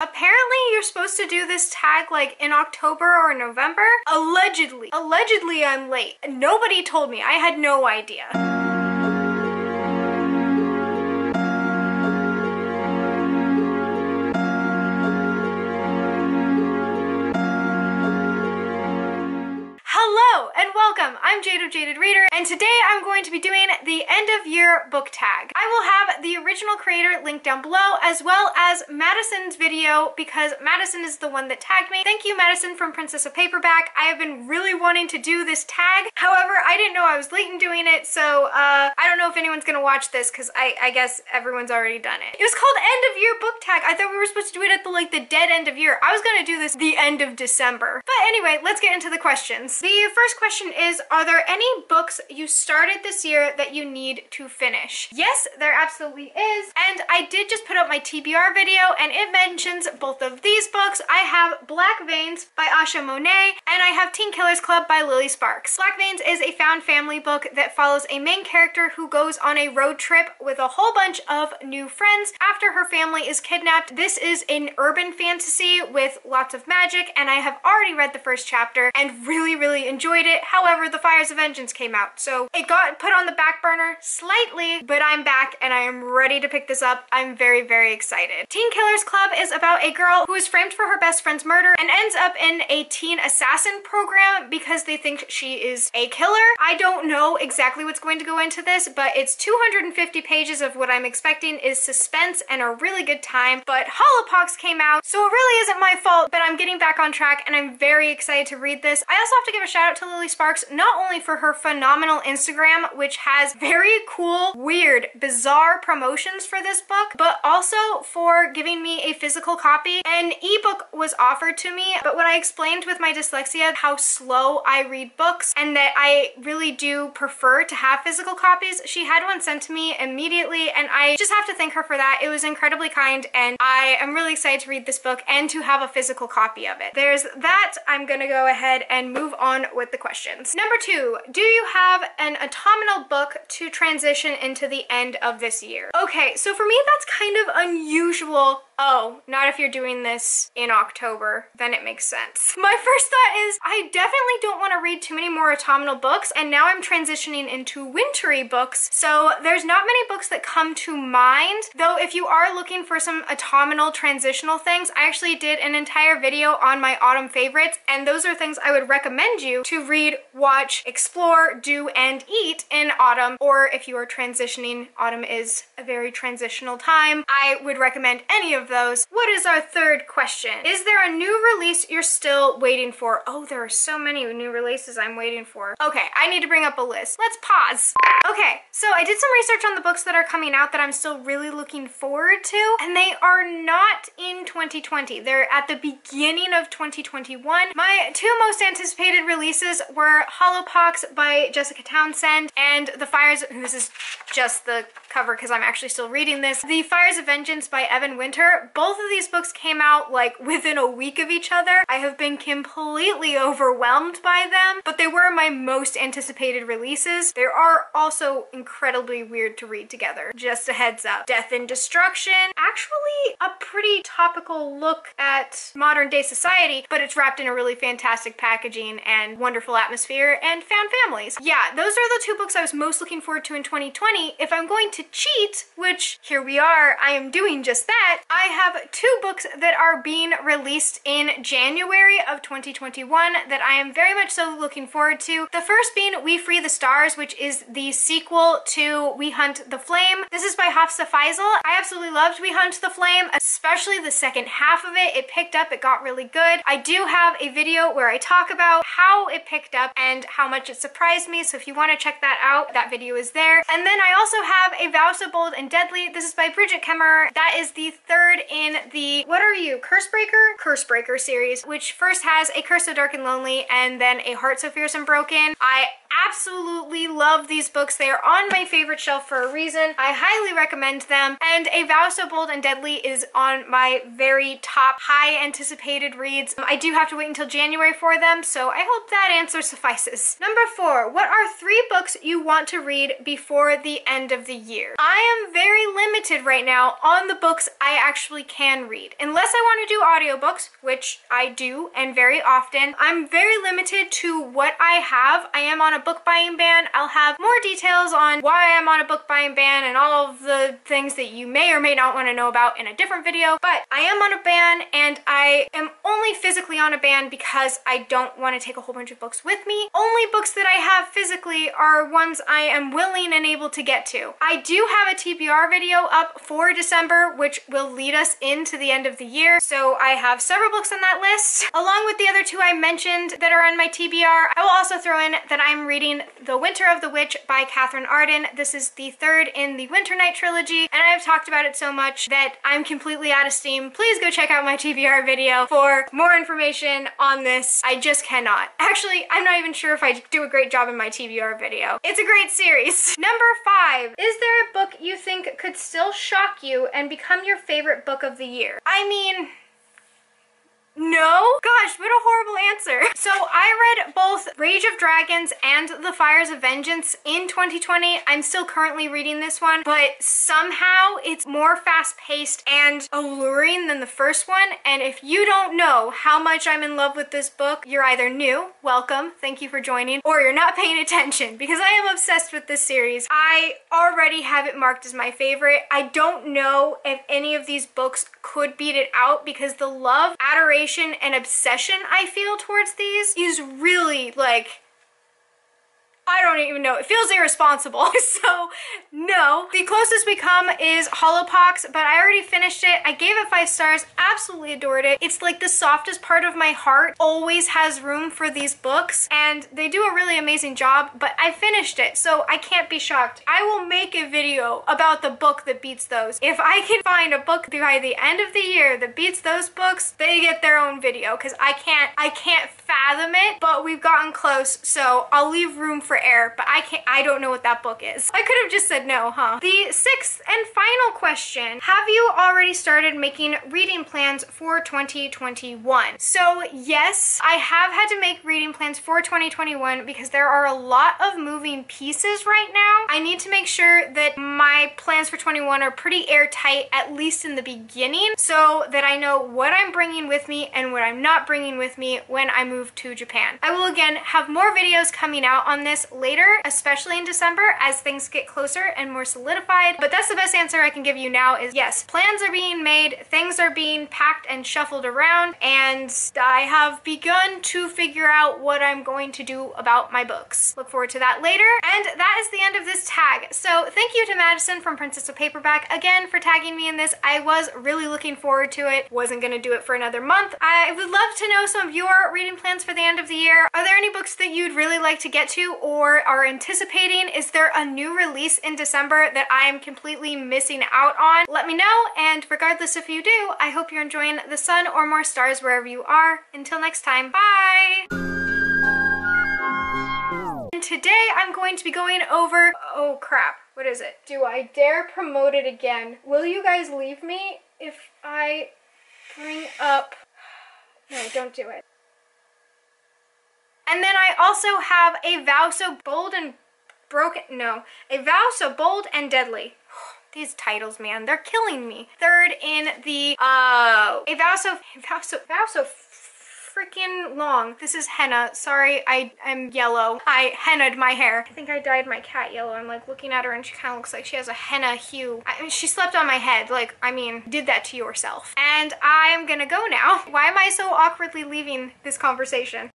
Apparently you're supposed to do this tag like in October or November. Allegedly. Allegedly I'm late. Nobody told me. I had no idea. Hello and welcome. I'm Jade of Jaded Reader, and today I'm going to be doing the end of year book tag. I will have the original creator linked down below, as well as Madison's video, because Madison is the one that tagged me. Thank you, Madison from Princess of Paperback. I have been really wanting to do this tag. However, I didn't know I was late in doing it, so I don't know if anyone's gonna watch this because I guess everyone's already done it. It was called end of year book tag. I thought we were supposed to do it at the dead end of year. I was gonna do this the end of December. But anyway, let's get into the questions. The first question is, are there any books you started this year that you need to finish? Yes, there absolutely is. And I did just put up my TBR video and it mentions both of these books. I have Black Veins by Asha Monet and I have Teen Killers Club by Lily Sparks. Black Veins is a found family book that follows a main character who goes on a road trip with a whole bunch of new friends after her family is kidnapped. This is an urban fantasy with lots of magic and I have already read the first chapter and really enjoyed it. However, The Fires of Vengeance came out, so it got put on the back burner slightly, but I'm back and I am ready to pick this up. I'm very excited. Teen Killers Club is about a girl who is framed for her best friend's murder and ends up in a teen assassin program because they think she is a killer. I don't know exactly what's going to go into this, but it's 250 pages of what I'm expecting is suspense and a really good time, but Hollowpox came out, so it really isn't my fault, but I'm getting back on track and I'm very excited to read this. I also have to give a shout out to Lily Sparks, not only for her phenomenal Instagram, which has very cool, weird, bizarre promotions for this book, but also for giving me a physical copy. An ebook was offered to me, but when I explained with my dyslexia how slow I read books and that I really do prefer to have physical copies, she had one sent to me immediately and I just have to thank her for that. It was incredibly kind and I am really excited to read this book and to have a physical copy of it. There's that. I'm gonna go ahead and move on with the questions. Number 2, do you have an autumnal book to transition into the end of this year? Okay, so for me that's kind of unusual. Oh, not if you're doing this in October, then it makes sense. My first thought is I definitely don't want to read too many more autumnal books, and now I'm transitioning into wintry books, so there's not many books that come to mind. Though if you are looking for some autumnal transitional things, I actually did an entire video on my autumn favorites, and those are things I would recommend you to read, watch, explore, do, and eat in autumn, or if you are transitioning, autumn is a very transitional time. I would recommend any of those. What is our third question? Is there a new release you're still waiting for? Oh, there are so many new releases I'm waiting for. Okay, I need to bring up a list. Let's pause. Okay, so I did some research on the books that are coming out that I'm still really looking forward to, and they are not in 2020. They're at the beginning of 2021. My two most anticipated releases were Hollowpox by Jessica Townsend and The Fires, this is just the cover because I'm actually still reading this, The Fires of Vengeance by Evan Winter. Both of these books came out like within a week of each other. I have been completely overwhelmed by them, but they were my most anticipated releases. They are also incredibly weird to read together. Just a heads up. Death and Destruction, actually a pretty topical look at modern day society, but it's wrapped in a really fantastic packaging and wonderful atmosphere and found families. Yeah, those are the two books I was most looking forward to in 2020. If I'm going to cheat, which here we are, I am doing just that, I have two books that are being released in January of 2021 that I am very much so looking forward to. The first being We Free the Stars, which is the sequel to We Hunt the Flame. This is by Hafsa Faisal. I absolutely loved We Hunt the Flame, especially the second half of it. It picked up, it got really good. I do have a video where I talk about how it picked up and how much it surprised me, so if you want to check that out, that video is there. And then I also have A Vow So Bold and Deadly. This is by Bridget Kemmerer. That is the third in the, what are you, Cursebreaker series, which first has A Curse So Dark and Lonely and then A Heart So Fierce and Broken. I absolutely love these books. They are on my favorite shelf for a reason. I highly recommend them. And A Vow So Bold and Deadly is on my very top high anticipated reads. I do have to wait until January for them, so I hope that answer suffices. Number 4, what are 3 books you want to read before the the end of the year. I am very limited right now on the books I actually can read. Unless I want to do audiobooks, which I do and very often, I'm very limited to what I have. I am on a book buying ban. I'll have more details on why I'm on a book buying ban and all of the things that you may or may not want to know about in a different video, but I am on a ban, and I am only physically on a ban because I don't want to take a whole bunch of books with me. Only books that I have physically are ones I am willing and able to get to. I do have a TBR video up for December, which will lead us into the end of the year, so I have several books on that list, along with the other two I mentioned that are on my TBR. I will also throw in that I'm reading The Winter of the Witch by Catherine Arden. This is the third in the Winter Night trilogy, and I've talked about it so much that I'm completely out of steam. Please go check out my TBR video for more information on this. I just cannot. Actually, I'm not even sure if I do a great job in my TBR video. It's a great series. Number 5. Is there a book you think could still shock you and become your favorite book of the year? I mean, no? Gosh, what a horrible answer. So I read both Rage of Dragons and The Fires of Vengeance in 2020. I'm still currently reading this one, but somehow it's more fast-paced and alluring than the first one. And if you don't know how much I'm in love with this book, you're either new, welcome, thank you for joining, or you're not paying attention, because I am obsessed with this series. I already have it marked as my favorite. I don't know if any of these books could beat it out, because the love, adoration, and obsession I feel towards these is really, like, I don't even know. It feels irresponsible. So no. The closest we come is Hollowpox, but I already finished it. I gave it 5 stars, absolutely adored it. It's like the softest part of my heart always has room for these books, and they do a really amazing job, but I finished it, so I can't be shocked. I will make a video about the book that beats those. If I can find a book by the end of the year that beats those books, they get their own video, because I can't fathom it, but we've gotten close, so I'll leave room for error, but I don't know what that book is. I could have just said no, huh? The 6th and final question, have you already started making reading plans for 2021? So yes, I have had to make reading plans for 2021 because there are a lot of moving pieces right now. I need to make sure that my plans for 21 are pretty airtight, at least in the beginning, so that I know what I'm bringing with me and what I'm not bringing with me when I move to Japan. I will again have more videos coming out on this later, especially in December as things get closer and more solidified, but that's the best answer I can give you now is yes, plans are being made, things are being packed and shuffled around, and I have begun to figure out what I'm going to do about my books. Look forward to that later, and that is the end of this tag. So thank you to Madison from Princess of Paperback again for tagging me in this. I was really looking forward to it. Wasn't gonna do it for another month. I would love to know some of your reading plans for the end of the year. Are there any books that you'd really like to get to or are anticipating? Is there a new release in December that I am completely missing out on? Let me know, and regardless if you do, I hope you're enjoying the sun or more stars wherever you are. Until next time, bye! And today I'm going to be going over, oh crap, what is it? Do I dare promote it again? Will you guys leave me if I bring up, no, don't do it. And then I also have A Vow So Bold and Broken, no, A Vow So Bold and Deadly. These titles, man, they're killing me. Third in the, A Vow So freaking long. This is henna. Sorry, I'm yellow. I hennaed my hair. I think I dyed my cat yellow. I'm like looking at her and she kind of looks like she has a henna hue. She slept on my head. Like, I mean, did that to yourself. And I'm gonna go now. Why am I so awkwardly leaving this conversation?